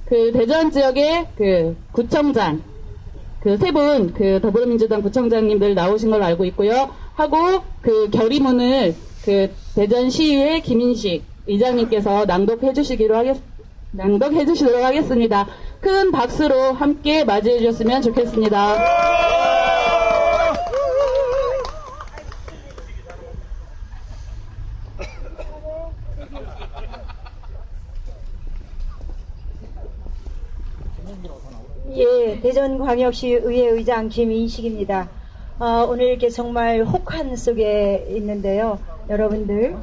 그 대전 지역의 그 구청장, 그 세 분, 그 더불어민주당 구청장님들 나오신 걸로 알고 있고요. 하고 그 결의문을 그 대전시의회 김인식 의장님께서 낭독해 주시도록 하겠습니다. 큰 박수로 함께 맞이해 주셨으면 좋겠습니다. 예, 대전광역시의회 의장 김인식입니다. 오늘 이렇게 정말 혹한 속에 있는데요. 여러분들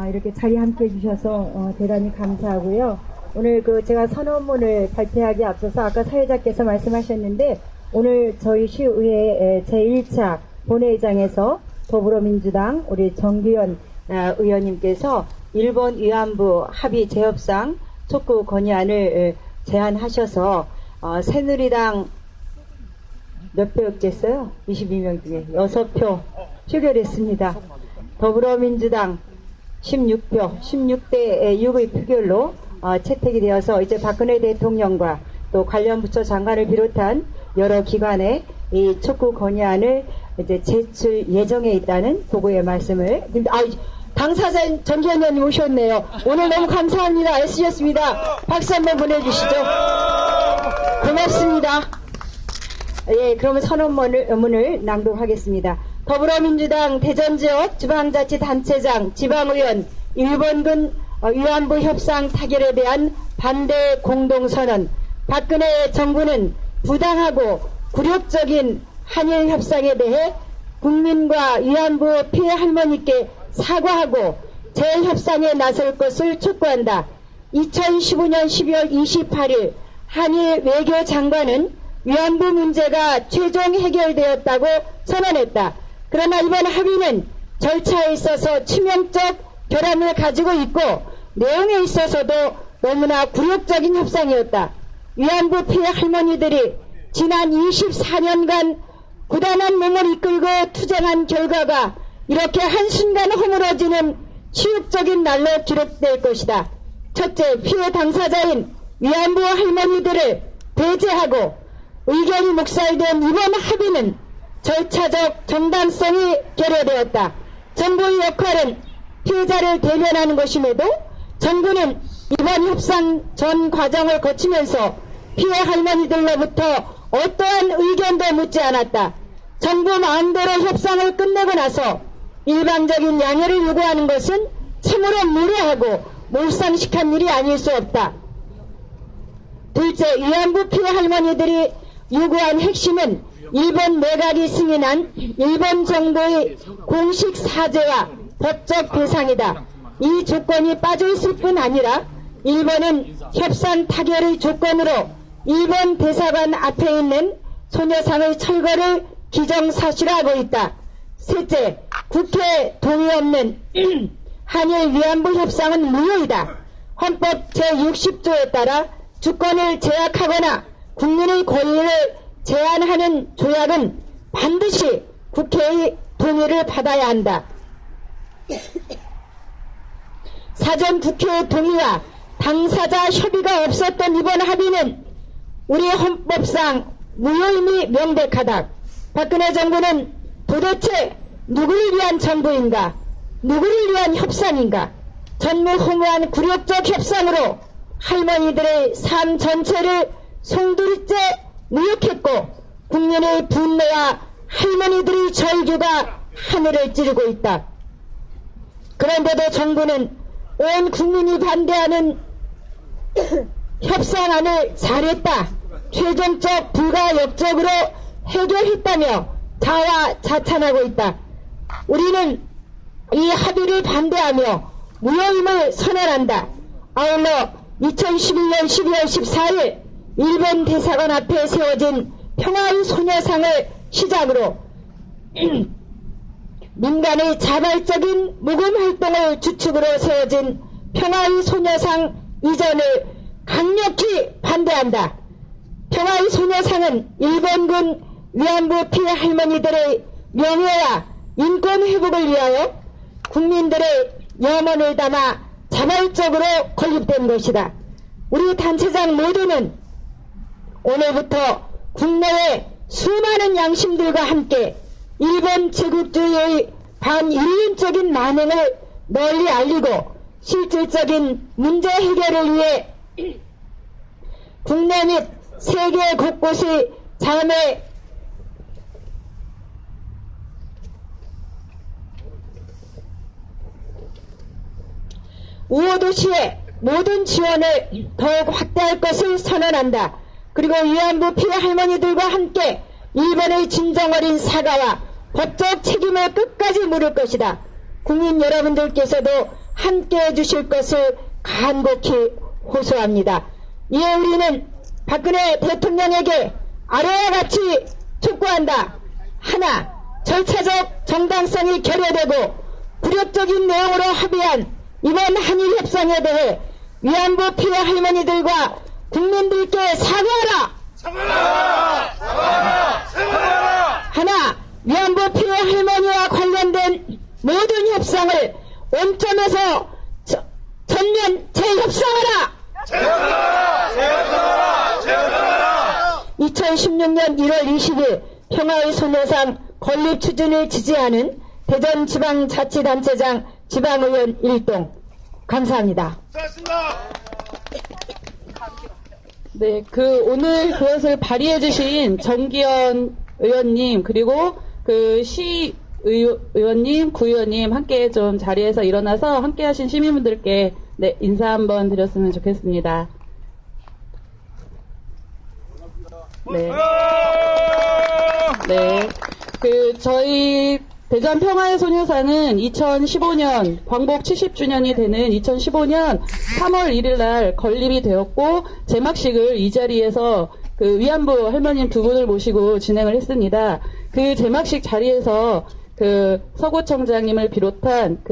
이렇게 자리 함께 해주셔서 대단히 감사하고요. 오늘 제가 선언문을 발표하기 앞서서 아까 사회자께서 말씀하셨는데 오늘 저희 시의회 제1차 본회의장에서 더불어민주당 우리 정규현 의원님께서 일본 위안부 합의 재협상 촉구 건의안을 제안하셔서 새누리당 몇 표였겠어요? 22명 중에 6표 표결했습니다. 더불어민주당 16표, 16대 6의 표결로 채택이 되어서 이제 박근혜 대통령과 또 관련 부처 장관을 비롯한 여러 기관에 이 촉구 건의안을 이제 제출 예정에 있다는 보고의 말씀을 당사자인 정기현 의원님 오셨네요. 오늘 너무 감사합니다. 애쓰셨습니다. 박수 한번 보내주시죠. 고맙습니다. 예, 그러면 선언문을 낭독하겠습니다. 더불어민주당 대전지역 지방자치단체장 지방의원 일본군 위안부 협상 타결에 대한 반대 공동선언. 박근혜 정부는 부당하고 굴욕적인 한일 협상에 대해 국민과 위안부 피해 할머니께 사과하고 재협상에 나설 것을 촉구한다. 2015년 12월 28일 한일 외교장관은 위안부 문제가 최종 해결되었다고 선언했다. 그러나 이번 합의는 절차에 있어서 치명적 결함을 가지고 있고 내용에 있어서도 너무나 굴욕적인 협상이었다. 위안부 피해 할머니들이 지난 24년간 고단한 몸을 이끌고 투쟁한 결과가 이렇게 한순간 허물어지는 치욕적인 날로 기록될 것이다. 첫째, 피해 당사자인 위안부 할머니들을 배제하고 의견이 묵살된 이번 합의는 절차적 정당성이 결여되었다. 정부의 역할은 피해자를 대변하는 것임에도 정부는 이번 협상 전 과정을 거치면서 피해 할머니들로부터 어떠한 의견도 묻지 않았다. 정부 마음대로 협상을 끝내고 나서 일방적인 양해를 요구하는 것은 참으로 무례하고 몰상식한 일이 아닐 수 없다. 둘째, 위안부 피해 할머니들이 요구한 핵심은 일본 내각이 승인한 일본 정부의 공식 사죄와 법적 배상이다. 이 조건이 빠져있을 뿐 아니라 일본은 협상 타결의 조건으로 일본 대사관 앞에 있는 소녀상의 철거를 기정사실화하고 있다. 셋째, 국회 동의 없는 한일 위안부 협상은 무효이다. 헌법 제60조에 따라 주권을 제약하거나 국민의 권리를 제한하는 조약은 반드시 국회의 동의를 받아야 한다. 사전 국회의 동의와 당사자 협의가 없었던 이번 합의는 우리 헌법상 무효임이 명백하다. 박근혜 정부는 도대체 누구를 위한 정부인가? 누구를 위한 협상인가? 전무후무한 굴욕적 협상으로 할머니들의 삶 전체를 송두리째 무력했고 국민의 분노와 할머니들의 절규가 하늘을 찌르고 있다. 그런데도 정부는 온 국민이 반대하는 협상안을 잘했다, 최종적 불가역적으로 해결했다며 자화자찬하고 있다. 우리는 이 합의를 반대하며 무효임을 선언한다. 아울러 2011년 12월 14일 일본 대사관 앞에 세워진 평화의 소녀상을 시작으로 민간의 자발적인 모금 활동을 주축으로 세워진 평화의 소녀상 이전을 강력히 반대한다. 평화의 소녀상은 일본군 위안부 피해 할머니들의 명예와 인권 회복을 위하여 국민들의 염원을 담아 자발적으로 건립된 것이다. 우리 단체장 모두는 오늘부터 국내의 수많은 양심들과 함께 일본 제국주의의 반인륜적인 만행을 널리 알리고 실질적인 문제 해결을 위해 국내 및 세계 곳곳의 자매 우호도시의 모든 지원을 더욱 확대할 것을 선언한다. 그리고 위안부 피해 할머니들과 함께 일본의 진정 어린 사과와 법적 책임을 끝까지 물을 것이다. 국민 여러분들께서도 함께해 주실 것을 간곡히 호소합니다. 이에 우리는 박근혜 대통령에게 아래와 같이 촉구한다. 하나, 절차적 정당성이 결여되고 굴욕적인 내용으로 합의한 이번 한일 협상에 대해 위안부 피해 할머니들과 국민들께 사과하라! 하나, 위안부 피해 할머니와 관련된 모든 협상을 원점에서 전면 재협상하라! 2016년 1월 20일 평화의 소녀상 건립 추진을 지지하는 대전지방자치단체장 지방의원 일동 감사합니다. 네, 오늘 그것을 발의해주신 정기현 의원님, 그리고 의원님, 구의원님 함께 좀 자리에서 일어나서 함께 하신 시민분들께 네, 인사 한번 드렸으면 좋겠습니다. 네. 네. 저희 대전 평화의 소녀상은 2015년 광복 70주년이 되는 2015년 3월 1일 날 건립이 되었고 제막식을 이 자리에서 위안부 할머님 두 분을 모시고 진행을 했습니다. 그 제막식 자리에서 서구청장님을 비롯한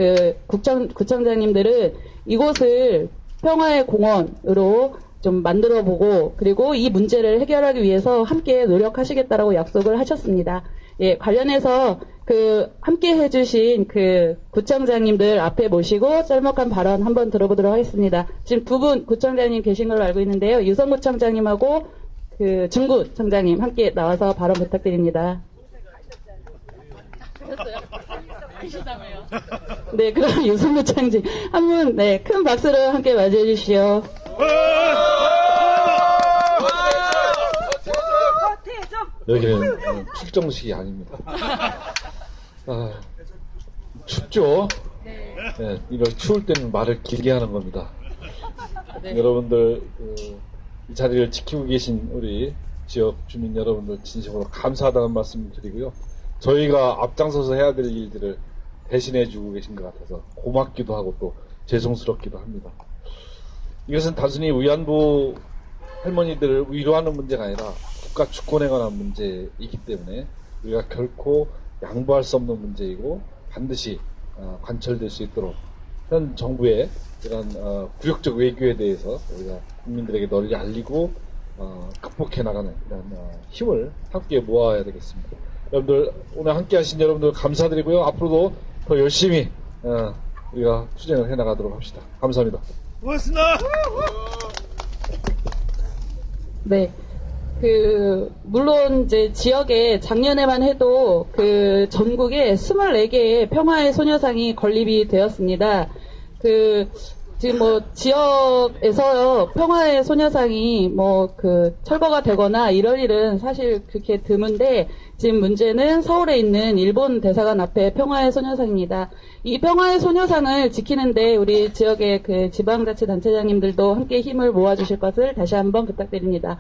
구청장님들은 이곳을 평화의 공원으로 좀 만들어보고 그리고 이 문제를 해결하기 위해서 함께 노력하시겠다라고 약속을 하셨습니다. 예, 관련해서 함께 해주신 구청장님들 앞에 모시고 짤막한 발언 한번 들어보도록 하겠습니다. 지금 두 분 구청장님 계신 걸로 알고 있는데요. 유성구청장님하고 중구청장님 함께 나와서 발언 부탁드립니다. 네, 그럼 유성구청장 한 분, 네, 큰 박수로 함께 맞이해 주시오. 여기는 출정식이 아닙니다. 춥죠? 네, 이런 추울 때는 말을 길게 하는 겁니다. 네. 여러분들 이 자리를 지키고 계신 우리 지역 주민 여러분들 진심으로 감사하다는 말씀 드리고요. 저희가 앞장서서 해야 될 일들을 대신해 주고 계신 것 같아서 고맙기도 하고 또 죄송스럽기도 합니다. 이것은 단순히 위안부 할머니들을 위로하는 문제가 아니라 국가 주권에 관한 문제이기 때문에 우리가 결코 양보할 수 없는 문제이고 반드시 관철될 수 있도록 현 정부의 이런 굴욕적 외교에 대해서 우리가 국민들에게 널리 알리고 극복해 나가는 이런 힘을 함께 모아야 되겠습니다. 여러분들 오늘 함께 하신 여러분들 감사드리고요. 앞으로도 더 열심히 우리가 투쟁을 해 나가도록 합시다. 감사합니다. 고맙습니다. 네. 물론 이제 지역에 작년에만 해도 전국에 24개의 평화의 소녀상이 건립이 되었습니다. 지금 지역에서 평화의 소녀상이 철거가 되거나 이럴 일은 사실 그렇게 드문데 지금 문제는 서울에 있는 일본 대사관 앞에 평화의 소녀상입니다. 이 평화의 소녀상을 지키는데 우리 지역의 지방자치단체장님들도 함께 힘을 모아주실 것을 다시 한번 부탁드립니다.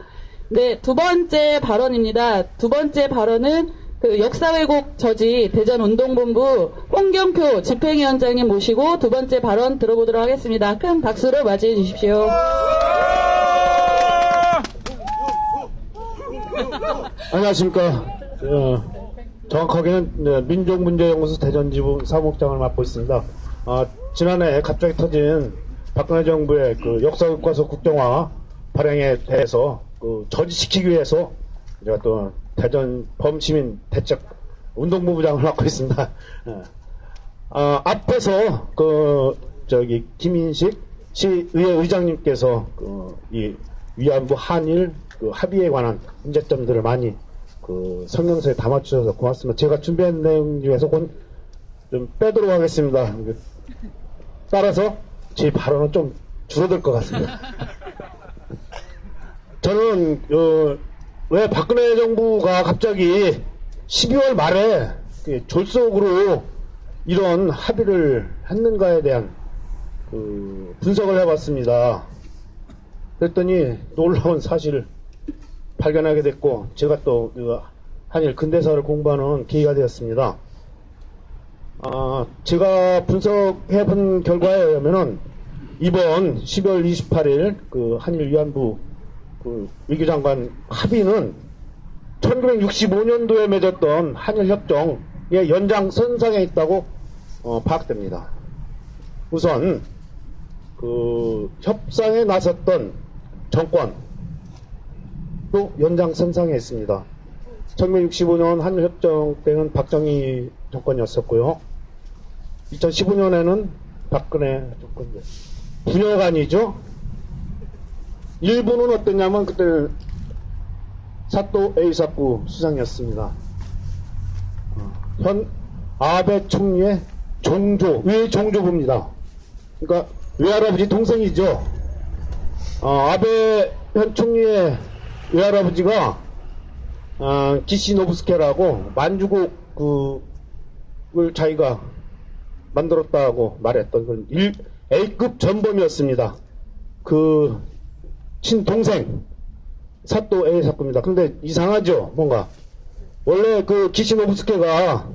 네, 두 번째 발언입니다. 두 번째 발언은 역사 왜곡 저지 대전운동본부 홍경표 집행위원장님 모시고 두 번째 발언 들어보도록 하겠습니다. 큰 박수로 맞이해 주십시오. 안녕하십니까. 정확하게는 민족문제연구소 대전지부 사무국장을 맡고 있습니다. 지난해 갑자기 터진 박근혜 정부의 역사교과서 국정화 발행에 대해서 저지시키기 위해서 제가 또 대전 범시민 대책 운동부부장을 맡고 있습니다. 앞에서 김인식 시의회 의장님께서 이 위안부 한일 합의에 관한 문제점들을 많이 성명서에 담아주셔서 고맙습니다. 제가 준비한 내용 중에서 좀 빼도록 하겠습니다. 따라서 제 발언은 좀 줄어들 것 같습니다. 저는 왜 박근혜 정부가 갑자기 12월 말에 졸속으로 이런 합의를 했는가에 대한 분석을 해봤습니다. 그랬더니 놀라운 사실을 발견하게 됐고, 제가 또 한일 근대사를 공부하는 계기가 되었습니다. 제가 분석해본 결과에 의하면은 이번 12월 28일 한일 위안부 외교장관 합의는 1965년도에 맺었던 한일협정의 연장선상에 있다고 파악됩니다. 우선 협상에 나섰던 정권 또 연장선상에 있습니다. 1965년 한일협정 때는 박정희 정권이었었고요. 2015년에는 박근혜 정권, 분여간이죠. 일본은 어떠냐면 그때는 사또 에이사쿠 수상이었습니다. 현 아베 총리의 외종조부입니다. 그러니까 외할아버지 동생이죠. 아베 현 총리의 외할아버지가 기시노부스케라고 만주국을 자기가 만들었다고 말했던 그런 A급 전범이었습니다. 친동생 사또 에이사쿠입니다. 근데 이상하죠, 뭔가. 원래 기시노부스케가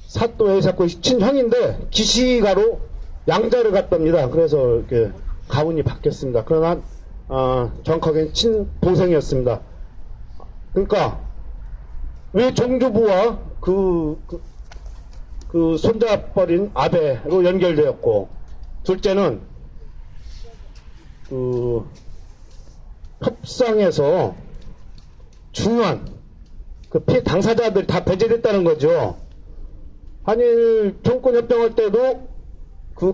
사또 에이사쿠의 친형인데 기시가로 양자를 갔답니다. 그래서 이렇게 가문이 바뀌었습니다. 그러나 정확하게는 친동생이었습니다. 그러니까 왜 종조부와 손잡버린 아베로 연결되었고, 둘째는 협상에서 중요한 피해 당사자들이 다 배제됐다는 거죠. 한일 정권 협정할 때도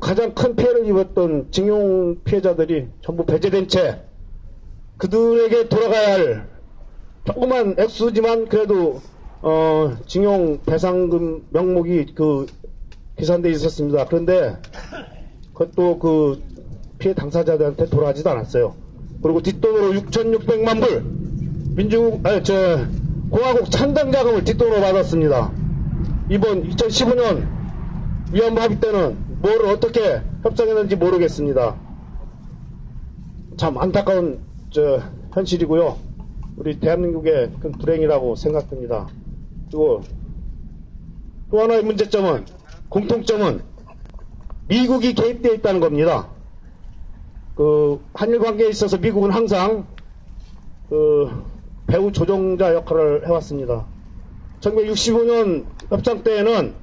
가장 큰 피해를 입었던 징용 피해자들이 전부 배제된 채 그들에게 돌아가야 할 조그만 액수지만 그래도 징용 배상금 명목이 계산돼 있었습니다. 그런데 그것도 피해 당사자들한테 돌아가지도 않았어요. 그리고 뒷돈으로 6,600만 불 공화국 찬당자금을 뒷돈으로 받았습니다. 이번 2015년 위안부 합의 때는 뭘 어떻게 협상했는지 모르겠습니다. 참 안타까운 현실이고요. 우리 대한민국의 큰 불행이라고 생각됩니다. 그리고 또 하나의 문제점은, 공통점은 미국이 개입되어 있다는 겁니다. 한일 관계에 있어서 미국은 항상 배후 조종자 역할을 해왔습니다. 1965년 협상 때에는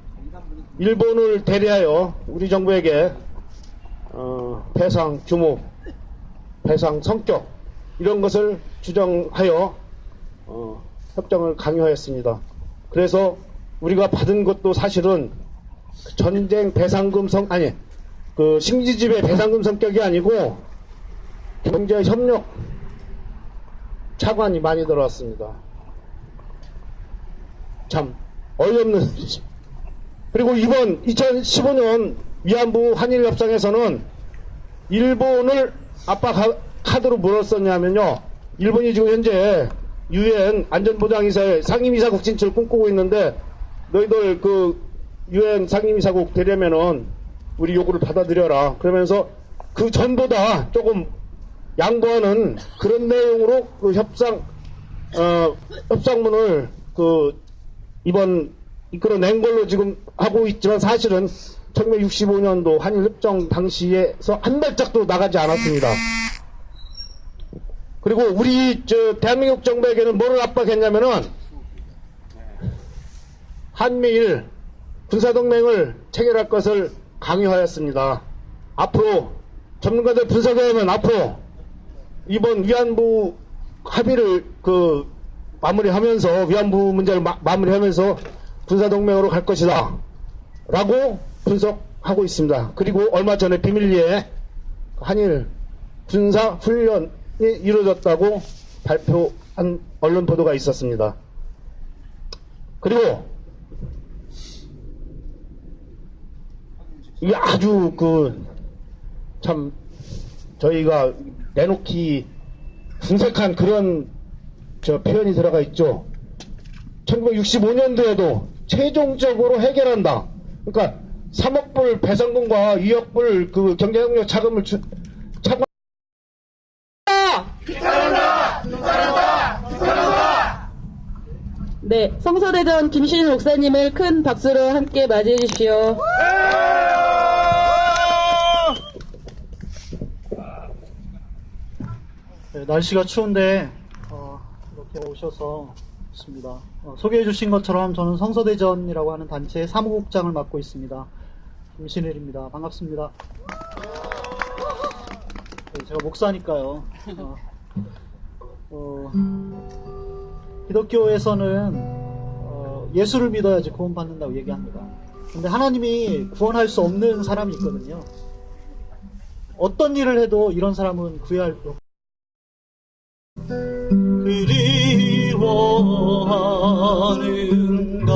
일본을 대리하여 우리 정부에게 배상 규모, 배상 성격 이런 것을 규정하여 협정을 강요하였습니다. 그래서 우리가 받은 것도 사실은 전쟁 배상금 식민지배 배상금 성격이 아니고 경제 협력 차관이 많이 들어왔습니다. 참 어이없는. 그리고 이번 2015년 위안부 한일 협상에서는 일본을 카드로 물었었냐면요. 일본이 지금 현재 유엔 안전보장이사회 상임이사국 진출을 꿈꾸고 있는데, 너희들 유엔 상임이사국 되려면은 우리 요구를 받아들여라. 그러면서 전보다 조금 양보하는 그런 내용으로 협상문을 이번 이끌어낸 걸로 지금 하고 있지만, 사실은 1965년도 한일협정 당시에서 한 발짝도 나가지 않았습니다. 그리고 우리 대한민국 정부에게는 뭐를 압박했냐면은 한미일 군사동맹을 체결할 것을 강요하였습니다. 앞으로 전문가들 분석에 하면 앞으로 이번 위안부 합의를 마무리하면서, 위안부 문제를 마무리하면서 군사동맹으로 갈 것이다 라고 분석하고 있습니다. 그리고 얼마 전에 비밀리에 한일 군사 훈련이 이루어졌다고 발표한 언론 보도가 있었습니다. 그리고 이게 아주 참 저희가 내놓기 궁색한 그런 표현이 들어가 있죠. 1965년도에도 최종적으로 해결한다. 그러니까 3억 불 배상금과 2억 불 경제협력 자금을 차고 네, 성서대전 김신일 목사님을 큰 박수로 함께 맞이해 주십시오. 네, 날씨가 추운데 이렇게 오셔서 좋습니다. 소개해 주신 것처럼 저는 성서대전이라고 하는 단체의 사무국장을 맡고 있습니다. 김신일입니다. 반갑습니다. 네, 제가 목사니까요. 기독교에서는 예수를 믿어야지 구원받는다고 얘기합니다. 근데 하나님이 구원할 수 없는 사람이 있거든요. 어떤 일을 해도 이런 사람은 구해할 수 없고 그리워하는가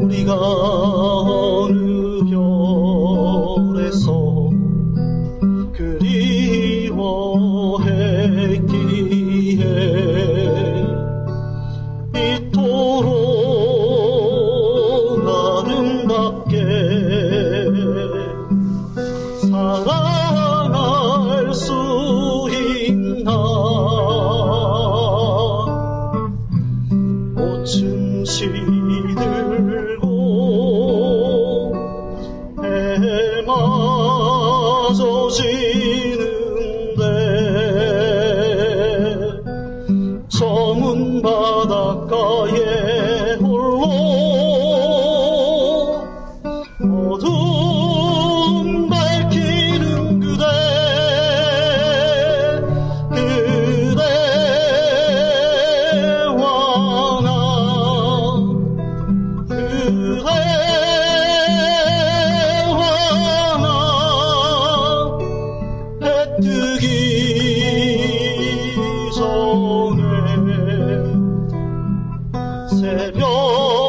우리가 어느 별에서 그리워했기에 이토록 아름답게 사랑할 수 있나 꽃은 시들고 해마저 지는데 저문 바닷가에 홀로 어둠 밝히는 그대와 나 해 뜨기 전에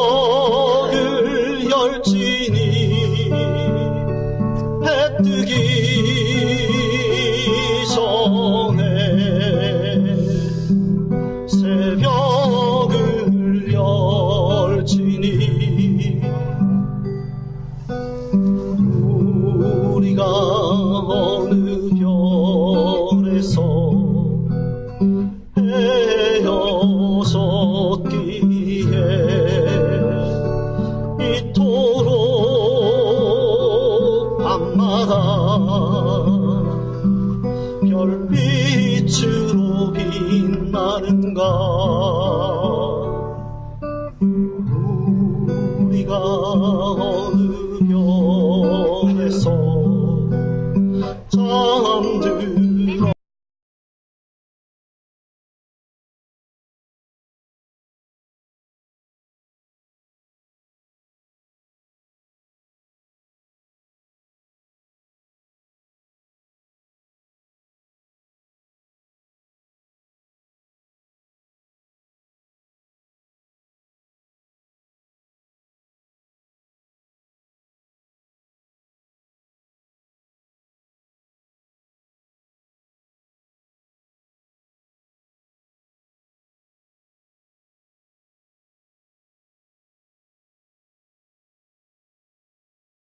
새벽을 열지니 해 뜨기 전에 새벽을 열지니 우리가 어느 별에서 헤어졌기에 이토록 밤마다 별빛으로 빛나는가 우리가 어느 별에서 잠들어